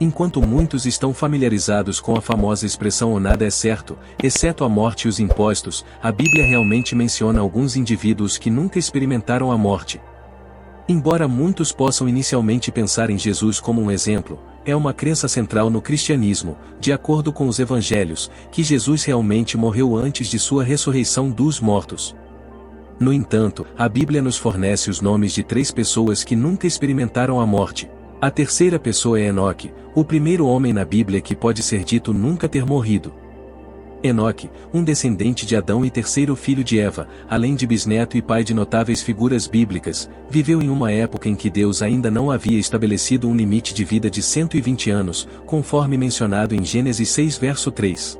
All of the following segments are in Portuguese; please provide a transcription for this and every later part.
Enquanto muitos estão familiarizados com a famosa expressão "o nada é certo, exceto a morte e os impostos", a Bíblia realmente menciona alguns indivíduos que nunca experimentaram a morte. Embora muitos possam inicialmente pensar em Jesus como um exemplo, é uma crença central no cristianismo, de acordo com os evangelhos, que Jesus realmente morreu antes de sua ressurreição dos mortos. No entanto, a Bíblia nos fornece os nomes de 3 pessoas que nunca experimentaram a morte. A terceira pessoa é Enoque, o primeiro homem na Bíblia que pode ser dito nunca ter morrido. Enoque, um descendente de Adão e terceiro filho de Eva, além de bisneto e pai de notáveis figuras bíblicas, viveu em uma época em que Deus ainda não havia estabelecido um limite de vida de 120 anos, conforme mencionado em Gênesis 6 verso 3.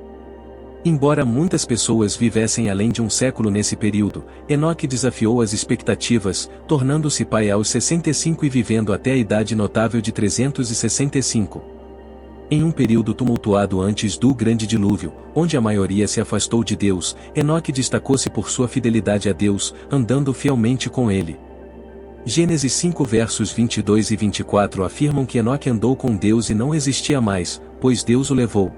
Embora muitas pessoas vivessem além de um século nesse período, Enoque desafiou as expectativas, tornando-se pai aos 65 e vivendo até a idade notável de 365. Em um período tumultuado antes do grande dilúvio, onde a maioria se afastou de Deus, Enoque destacou-se por sua fidelidade a Deus, andando fielmente com ele. Gênesis 5 versos 22 e 24 afirmam que Enoque andou com Deus e não existia mais, pois Deus o levou.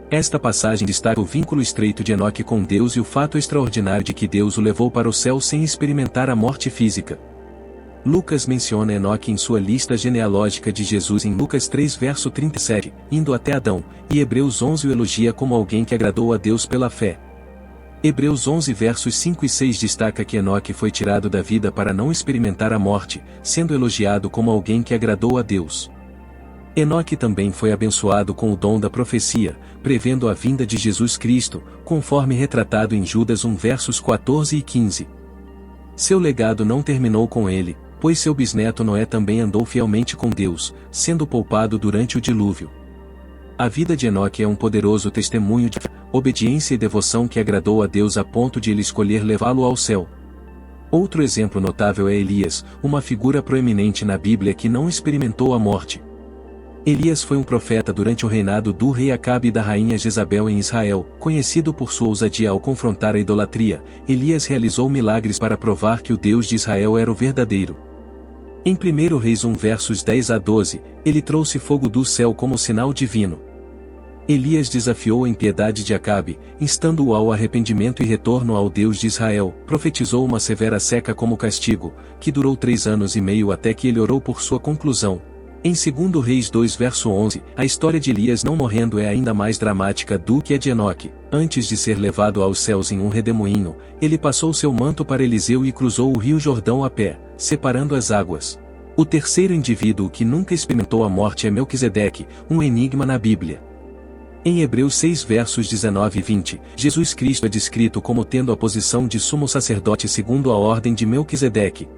Esta passagem destaca o vínculo estreito de Enoque com Deus e o fato extraordinário de que Deus o levou para o céu sem experimentar a morte física. Lucas menciona Enoque em sua lista genealógica de Jesus em Lucas 3 verso 37, indo até Adão, e Hebreus 11 o elogia como alguém que agradou a Deus pela fé. Hebreus 11 versos 5 e 6 destaca que Enoque foi tirado da vida para não experimentar a morte, sendo elogiado como alguém que agradou a Deus. Enoque também foi abençoado com o dom da profecia, prevendo a vinda de Jesus Cristo, conforme retratado em Judas 1 versos 14 e 15. Seu legado não terminou com ele, pois seu bisneto Noé também andou fielmente com Deus, sendo poupado durante o dilúvio. A vida de Enoque é um poderoso testemunho de obediência e devoção que agradou a Deus a ponto de ele escolher levá-lo ao céu. Outro exemplo notável é Elias, uma figura proeminente na Bíblia que não experimentou a morte. Elias foi um profeta durante o reinado do rei Acabe e da rainha Jezabel em Israel, conhecido por sua ousadia ao confrontar a idolatria. Elias realizou milagres para provar que o Deus de Israel era o verdadeiro. Em 1 Reis 1 versos 10 a 12, ele trouxe fogo do céu como sinal divino. Elias desafiou a impiedade de Acabe, instando-o ao arrependimento e retorno ao Deus de Israel, profetizou uma severa seca como castigo, que durou 3 anos e meio até que ele orou por sua conclusão. Em 2 Reis 2 verso 11, a história de Elias não morrendo é ainda mais dramática do que a de Enoque. Antes de ser levado aos céus em um redemoinho, ele passou seu manto para Eliseu e cruzou o rio Jordão a pé, separando as águas. O terceiro indivíduo que nunca experimentou a morte é Melquisedeque, um enigma na Bíblia. Em Hebreus 6 versos 19 e 20, Jesus Cristo é descrito como tendo a posição de sumo sacerdote segundo a ordem de Melquisedeque.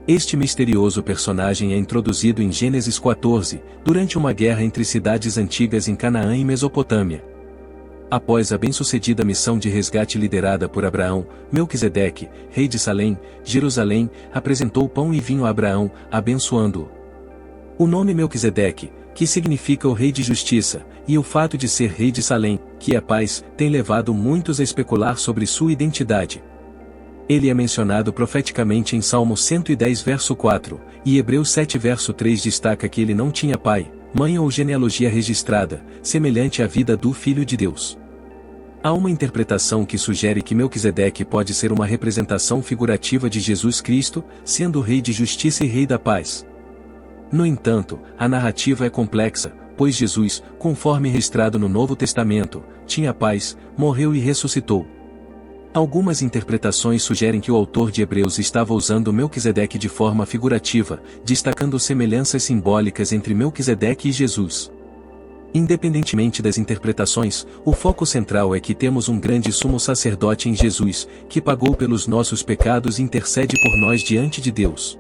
Este misterioso personagem é introduzido em Gênesis 14, durante uma guerra entre cidades antigas em Canaã e Mesopotâmia. Após a bem-sucedida missão de resgate liderada por Abraão, Melquisedeque, rei de Salém, Jerusalém, apresentou pão e vinho a Abraão, abençoando-o. O nome Melquisedeque, que significa o rei de justiça, e o fato de ser rei de Salém, que é paz, tem levado muitos a especular sobre sua identidade. Ele é mencionado profeticamente em Salmo 110 verso 4, e Hebreus 7 verso 3 destaca que ele não tinha pai, mãe ou genealogia registrada, semelhante à vida do Filho de Deus. Há uma interpretação que sugere que Melquisedeque pode ser uma representação figurativa de Jesus Cristo, sendo o rei de justiça e rei da paz. No entanto, a narrativa é complexa, pois Jesus, conforme registrado no Novo Testamento, tinha paz, morreu e ressuscitou. Algumas interpretações sugerem que o autor de Hebreus estava usando Melquisedeque de forma figurativa, destacando semelhanças simbólicas entre Melquisedeque e Jesus. Independentemente das interpretações, o foco central é que temos um grande sumo sacerdote em Jesus, que pagou pelos nossos pecados e intercede por nós diante de Deus.